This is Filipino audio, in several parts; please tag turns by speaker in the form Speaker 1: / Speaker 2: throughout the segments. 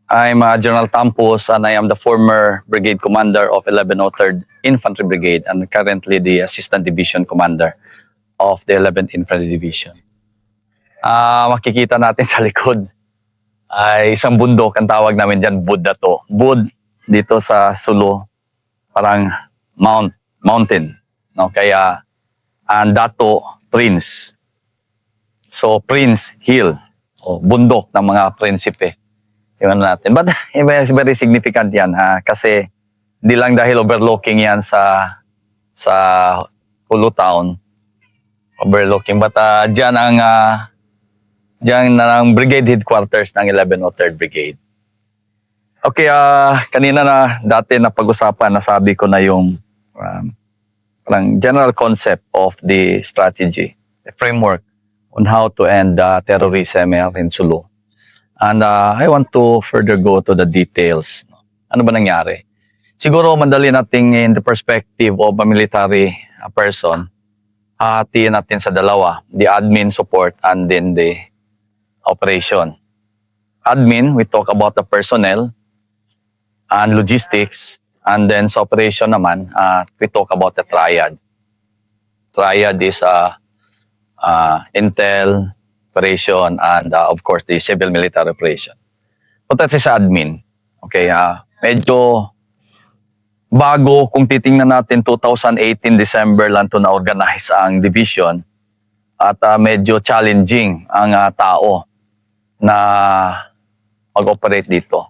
Speaker 1: I'm General Tampos and I am the former Brigade Commander of 1103rd Infantry Brigade and currently the Assistant Division Commander of the 11th Infantry Division. Makikita natin sa likod ay isang bundok, ang tawag namin dyan, Bud na to. Bud dito sa Sulu, parang mountain. No? Kaya ang Dato, Prince. So Prince Hill, o bundok ng mga prinsipe. Yung natin. But very significant yan kasi hindi lang dahil overlooking yan sa Hulu Town. Overlooking. But dyan ang brigade headquarters ng 1103rd Brigade. Okay, kanina na dati na pag-usapan, nasabi ko na yung parang general concept of the strategy, the framework on how to end terrorism in Sulu. And I want to further go to the details. Ano ba nangyari? Siguro madali nating in the perspective of a military person, hatiin natin sa dalawa, the admin support and then the operation. Admin, we talk about the personnel and logistics, and then sa operation naman, we talk about the triad. Triad is intel, operation, and of course the civil military operation. Punta tayo sa admin. Okay, medyo bago kung titingnan natin 2018 December lang to na-organize ang division at medyo challenging ang tao na mag-operate dito.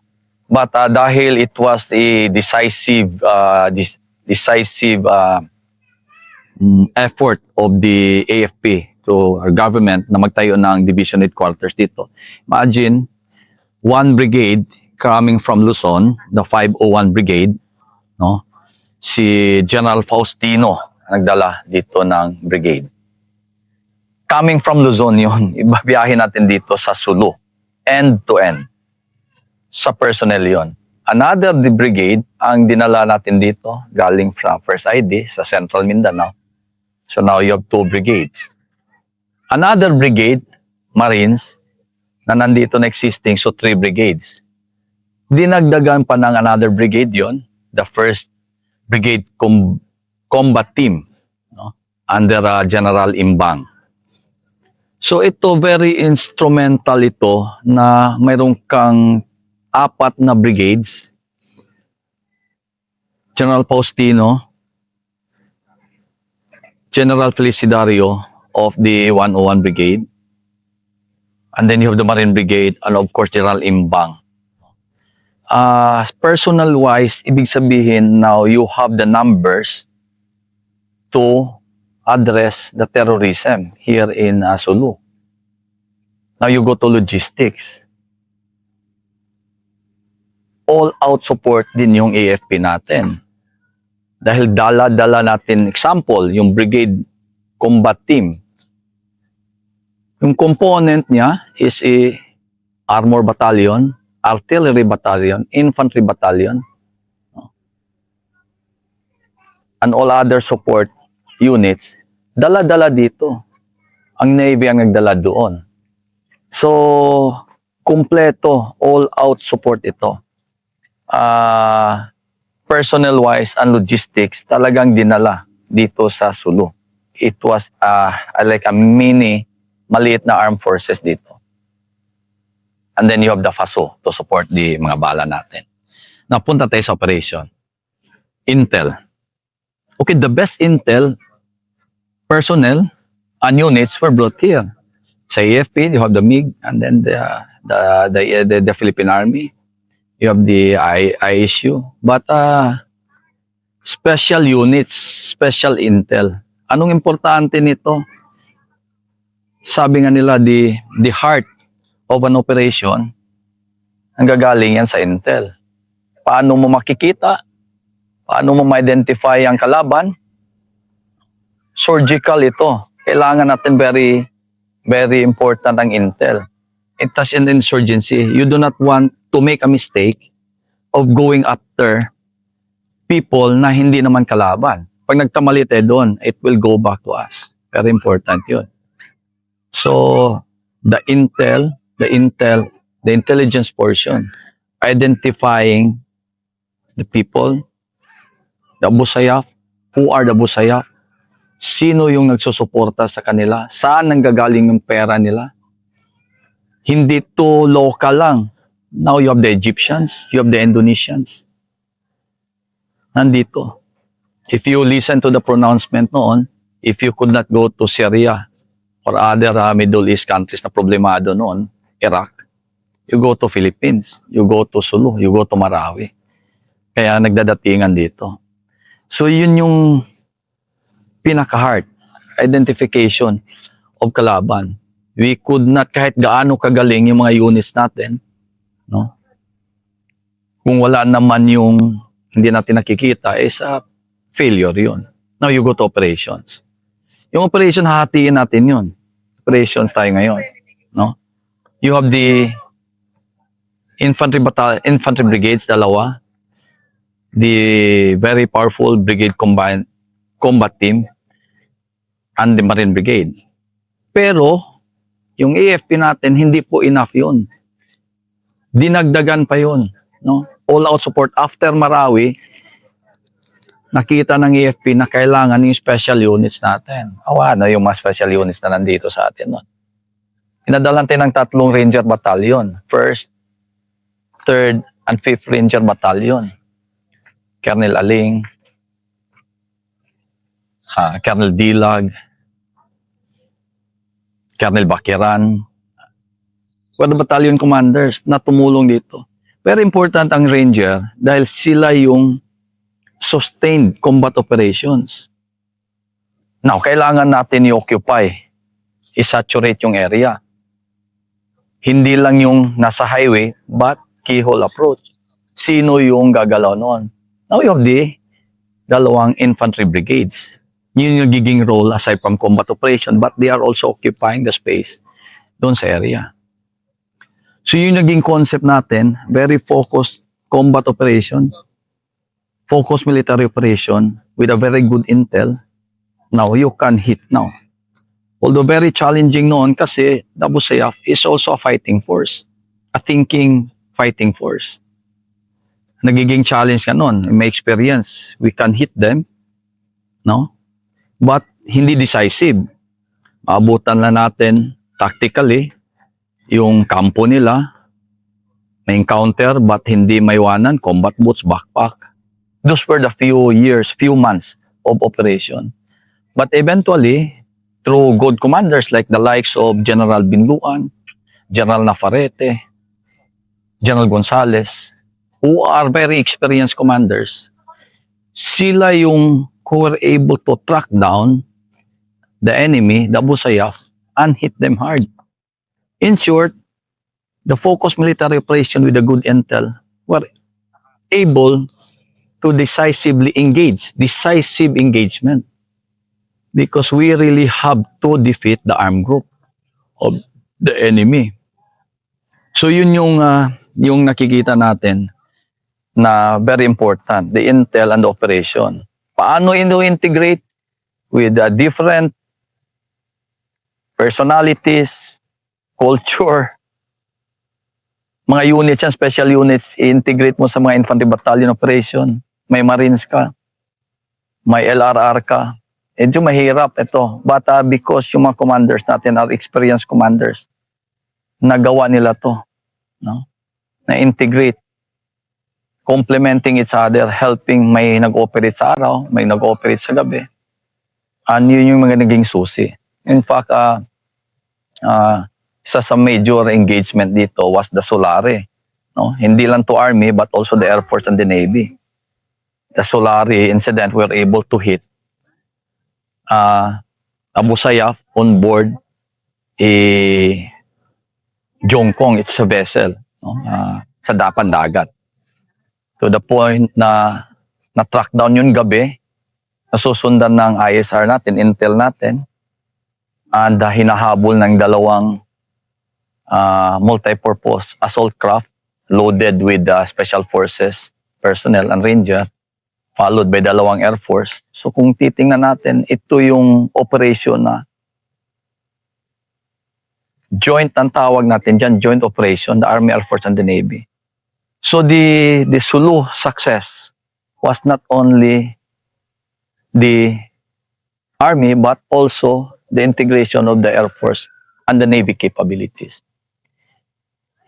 Speaker 1: But dahil it was a decisive effort of the AFP to our government na magtayo ng division headquarters dito. Imagine, one brigade coming from Luzon, the 501 Brigade, no? Si General Faustino nagdala dito ng brigade. Coming from Luzon yun, ibabiyahin natin dito sa Sulu, end to end. Sa personnel yon. Another the brigade, ang dinala natin dito, galing from First ID sa Central Mindanao. So now you have 2 brigades. Another brigade, Marines, na nandito na existing, so 3 brigades. Dinagdagan pa ng another brigade yon, the 1st Brigade Combat Team, no? Under General Imbang. So ito, very instrumental ito na mayroong kang 4 na brigades. General Faustino, General Felicidario of the 101 Brigade, and then you have the Marine Brigade, and of course General Imbang. Personal-wise, ibig sabihin now you have the numbers to address the terrorism here in Sulu. Now you go to logistics. All-out support din yung AFP natin. Dahil dala-dala natin, example, yung Brigade Combat Team. Yung component niya is a Armor Battalion, Artillery Battalion, Infantry Battalion, and all other support units, dala-dala dito. Ang Navy ang nagdala doon. So, kumpleto, all-out support ito. Personnel-wise and logistics, talagang dinala dito sa Sulu. It was like a maliit na armed forces dito. And then you have the FASO to support the mga bala natin. Napunta tayo sa operation. Intel. Okay, the best intel, personnel, and units were brought here. Sa AFP, you have the MiG, and then the Philippine Army. You have the ISU. But special units, special intel. Anong importante nito? Sabi nga nila, the heart of an operation, ang gagaling yan sa intel. Paano mo makikita? Paano mo ma-identify ang kalaban? Surgical ito. Kailangan natin very important ang intel. It has an insurgency. You do not want to make a mistake of going after people na hindi naman kalaban. Pag nagkamali tayo doon, it will go back to us. Very important yun. So, the intelligence portion identifying the people, the Abu Sayyaf, who are the Abu Sayyaf, sino yung nagsusuporta sa kanila, saan nanggagaling yung pera nila. Hindi to local lang. Now you have the Egyptians, you have the Indonesians. Nandito. If you listen to the pronouncement noon, if you could not go to Syria or other Middle East countries na problemado noon, Iraq, you go to Philippines, you go to Sulu, you go to Marawi. Kaya nagdadatingan dito. So yun yung pinaka-heart, identification of kalaban. We could not, kahit gaano kagaling yung mga units natin, no? Kung wala naman yung hindi natin nakikita, sa failure yun. Now you go to operations. Yung operation, hahatiin natin yun. Operations tayo ngayon. No? You have the infantry brigades, dalawa. The very powerful brigade combat team and the Marine Brigade. Pero, yung AFP natin, hindi po enough yun. Dinagdagan pa yun. No? All-out support. After Marawi, nakita ng AFP na kailangan yung special units natin. Ano yung mga special units na nandito sa atin. No? Inadalan tayo ng 3 Ranger Battalion. 1st, 3rd, and 5th Ranger Battalion. Colonel Aling, Colonel Dilag, Colonel Bakiran, Quad Battalion Commanders na tumulong dito. Very important ang Ranger dahil sila yung sustained combat operations. Now, kailangan natin i-occupy, i-saturate yung area. Hindi lang yung nasa highway, but keyhole approach. Sino yung gagalaw noon? Now, you have the 2 infantry brigades. Yun yung giging role aside from combat operation, but they are also occupying the space doon sa area. So yun yung naging concept natin, very focused combat operation, focused military operation with a very good intel. Now you can hit now. Although very challenging noon kasi the Abu Sayyaf is also a fighting force, a thinking fighting force. Nagiging challenge ka noon, may experience, we can hit them, no? But hindi decisive. Maabutan lang natin tactically yung kampo nila, may encounter but hindi maiwanan, combat boots, backpack. Those were the few months of operation. But eventually, through good commanders like the likes of General Binluan, General Nafarrete, General Gonzales, who are very experienced commanders, sila yung who were able to track down the enemy, the Abu Sayyaf, and hit them hard. In short, the focused military operation with a good intel were able to decisively engage, decisive engagement, because we really have to defeat the armed group of the enemy. So yun yung nakikita natin na very important, the intel and the operation. Paano integrate with the different personalities, culture, mga units yan, special units, i-integrate mo sa mga infantry battalion operation. May Marines ka, may LRR ka. Medyo mahirap ito. But because yung mga commanders natin are experienced commanders, nagawa nila to. No? Na-integrate. Complementing each other, helping, may nag-operate sa araw, may nag-operate sa gabi. And yun yung mga naging susi. In fact, isa sa major engagement dito was the Solare. No? Hindi lang to Army, but also the Air Force and the Navy. The Solare incident, we were able to hit Abu Sayyaf on board a Jongkong, it's a vessel, no? Sa Dapan Dagat. To the point na na-track down yun gabi, nasusundan ng ISR natin, intel natin, and hinahabol ng 2 multi-purpose assault craft loaded with special forces personnel and ranger, followed by 2 Air Force. So kung titingnan natin, ito yung operation na joint ang tawag natin dyan, joint operation, the Army, Air Force, and the Navy. So the Sulu success was not only the Army but also the integration of the Air Force and the Navy capabilities.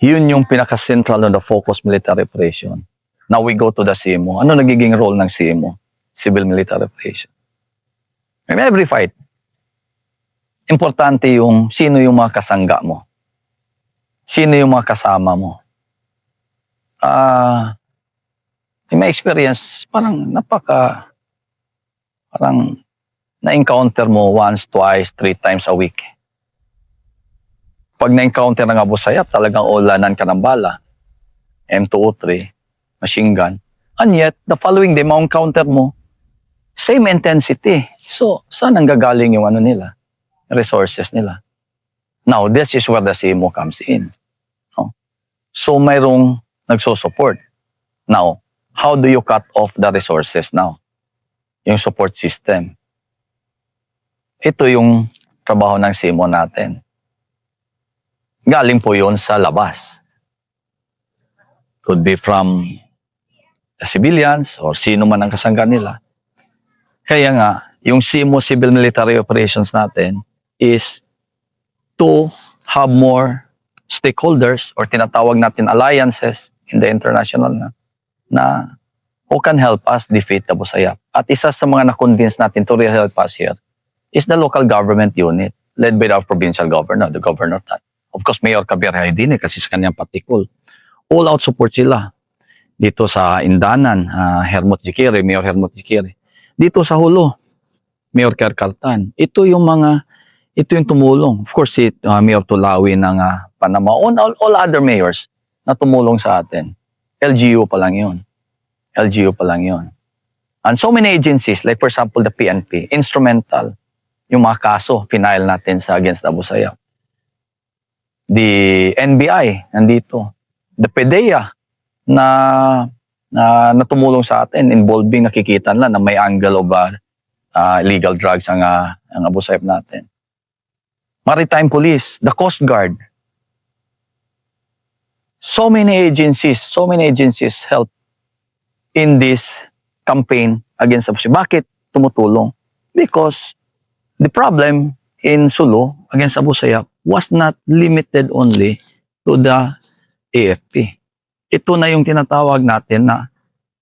Speaker 1: Yun yung pinaka-central na the focus military operation. Now we go to the CMO. Ano nagiging role ng CMO? Civil Military Operation. In every fight, importante yung sino yung mga kasangga mo. Sino yung mga kasama mo. In my experience, parang na-encounter mo once, twice, 3 times a week. Pag na-encounter ng Abu Sayyaf, talagang ulanan ka ng bala. M203, machine gun. And yet, the following day, ma-encounter mo, same intensity. So, saan ang gagaling yung nila? Resources nila. Now, this is where the CMO comes in. No? So, mayroong nagsusupport. Now, how do you cut off the resources now? Yung support system. Ito yung trabaho ng CMO natin. Galing po yun sa labas. Could be from the civilians or sino man ang kasangga nila. Kaya nga, yung CMO Civil Military Operations natin is to have more stakeholders or tinatawag natin alliances in the international na who can help us defeat Abu Sayyaf. At isa sa mga na-convince natin to really help us here is the local government unit led by our provincial governor, the governor. Of course, Mayor Kabir Haydine kasi sa kanyang patikol. All out support sila. Dito sa Indanan, Hermot Jikiri, Mayor Hermot Jikiri. Dito sa Hulo, Mayor Kerkartan. Ito yung tumulong. Of course, si Mayor Tulawi ng Panama, all other mayors na tumulong sa atin. LGU pa lang yun. LGU pa lang yun. And so many agencies, like for example, the PNP, instrumental. Yung mga kaso, pinail natin sa against Abu Sayyaf. The NBI, nandito. The PDEA, na tumulong sa atin, involving, nakikita na may angle of illegal drugs ang Abu Sayyaf natin. Maritime Police, the Coast Guard. So many agencies help in this campaign against Abu Sayyaf. Bakit tumutulong? Because the problem in Sulu against Abu Sayyaf was not limited only to the AFP. Ito na yung tinatawag natin na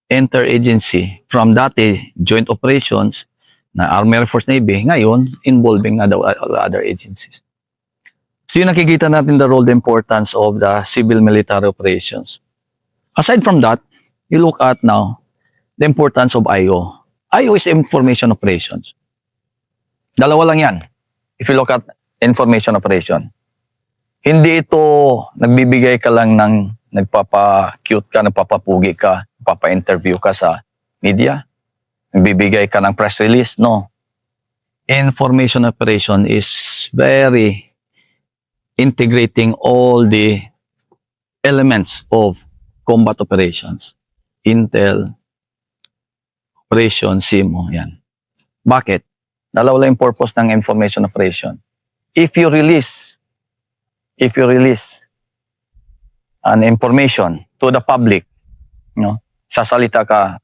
Speaker 1: interagency from dati joint operations na Army, Air Force, Navy, ngayon involving na the other agencies. So yun nakikita natin the role, the importance of the civil military operations. Aside from that, you look at now the importance of IO. IO is information operations. Dalawa lang yan. If you look at information operation, hindi ito nagbibigay ka lang ng nagpapa-cute ka, nagpapapugi ka, nagpapa-interview ka sa media, nagbibigay ka ng press release. No. Information operation is very integrating all the elements of combat operations. Intel, operation, CMO, yan. Bakit? Dalawa lang yung purpose ng information operation. If you release an information to the public, no, sasalita ka,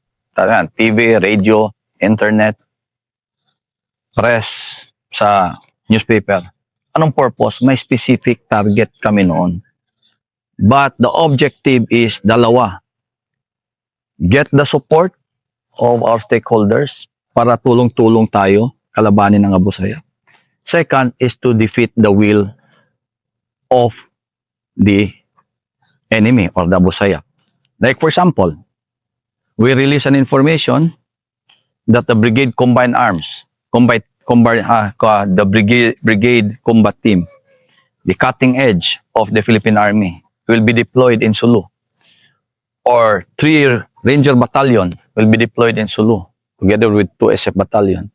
Speaker 1: TV, radio, internet, press, sa newspaper. Anong purpose? May specific target kami noon. But the objective is dalawa. Get the support of our stakeholders para tulong-tulong tayo kalabanin ng Abu Sayyaf. Second is to defeat the will of the enemy or the Abu Sayyaf. Like for example, we release an information that the Brigade Combined Arms, the Brigade Combat Team, the cutting edge of the Philippine Army, will be deployed in Sulu. Or 3 Ranger Battalion will be deployed in Sulu together with 2 SF Battalion.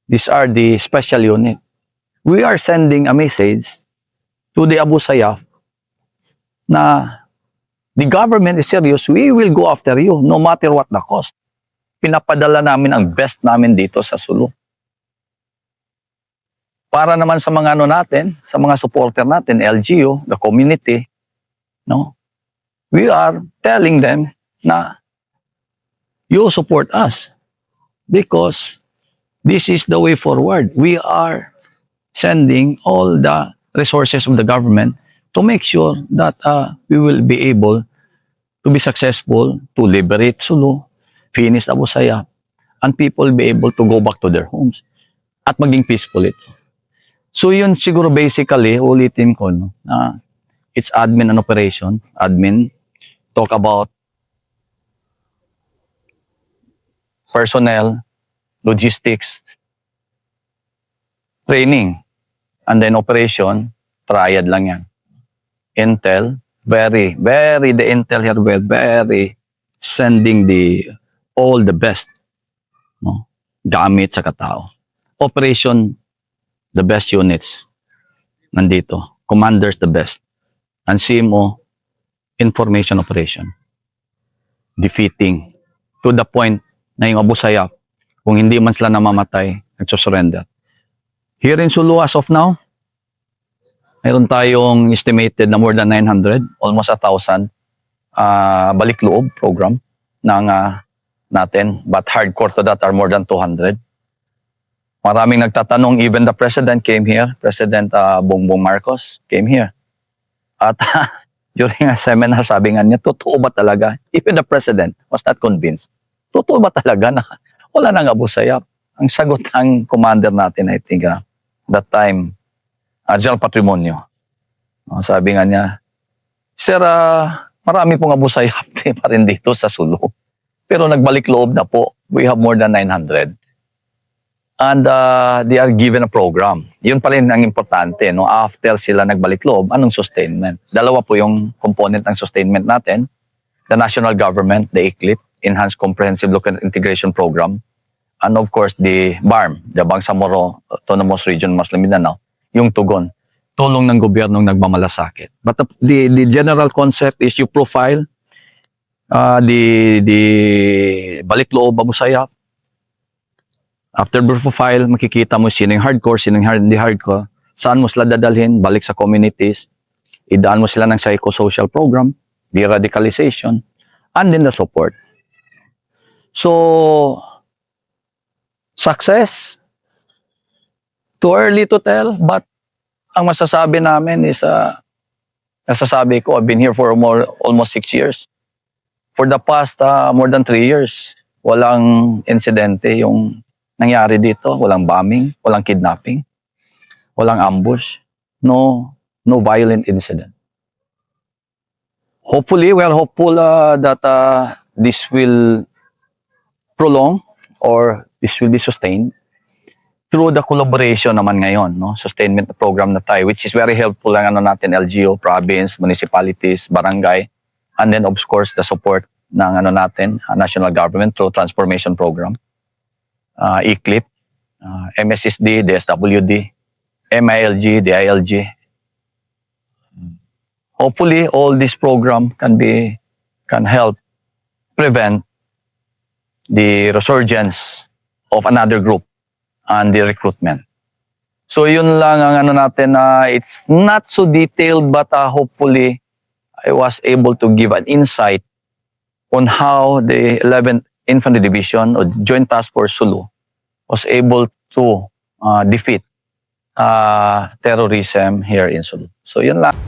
Speaker 1: These are the special unit. We are sending a message to the Abu Sayyaf na the government is serious, we will go after you no matter what the cost. Pinapadala namin ang best namin dito sa Sulu. Para naman sa mga natin, sa mga supporter natin, LGU, the community, no? we are telling them na you support us because this is the way forward. We are sending all the resources of the government to make sure that we will be able to be successful, to liberate Sulu, finish Abu Sayyaf, and people be able to go back to their homes at maging peaceful ito. So yun siguro basically, ulitin ko, no, it's admin and operation. Admin, talk about personnel, logistics, training, and then operation, triad lang yan. Intel, very, the Intel here, very sending all the best, no, gamit sa katao. Operation, the best units, nandito. Commanders, the best. And CMO, information operation. Defeating. To the point na yung Abu Sayyaf, kung hindi man sila namamatay, nagsusurrender. Here in Sulu, as of now, mayroon tayong estimated na more than 900, almost 1,000 balik loob program ng natin. But hardcore to that are more than 200. Maraming nagtatanong, even the President came here. President Bongbong Marcos came here. At during a seminar, sabi nga niya, totoo ba talaga? Even the President was not convinced. Totoo ba talaga na wala nang Abu Sayyaf? Ang sagot ng commander natin, I think, that time, General Patrimonio. Sabi nga niya, Sir, marami pong Abu Sayyaf pa rin dito sa Sulu. Pero nagbalik loob na po. We have more than 900. And they are given a program. Yun pala ang importante. No? After sila nagbalik loob, anong sustainment? Dalawa po yung component ng sustainment natin. The national government, the ECLIP, Enhanced Comprehensive Local Integration Program. And of course, the BARM, the Bangsamoro Autonomous Region Muslim Mindanao, yung tugon. Tulong ng gobyernong nagmamalasakit. But the general concept is you profile the balik loob Abu Sayyaf. After profile, makikita mo sino yung hardcore, sino yung hindi hardcore, saan mo sila dadalhin, balik sa communities, idaan mo sila ng psychosocial program, de-radicalization, and then the support. So, success, too early to tell, but ang masasabi namin is, nasasabi ko, I've been here for almost 6 years. For the past more than 3 years, walang insidente yung nangyari dito. Walang bombing, walang kidnapping, walang ambush, no violent incident. Hopefully, we are hopeful that this will prolong or this will be sustained through the collaboration naman ngayon, no? Sustainment program na tayo, which is very helpful ang natin, LGU, province, municipalities, barangay, and then of course the support ng natin, national government through transformation program, ECLIP, MSSD, DSWD, MILG, DILG. Hopefully, all this program can help prevent the resurgence of another group and the recruitment. So yun lang ang natin na it's not so detailed, but hopefully I was able to give an insight on how the 11th Infantry Division or Joint Task Force Sulu was able to defeat terrorism here in Sulu. So yun lang.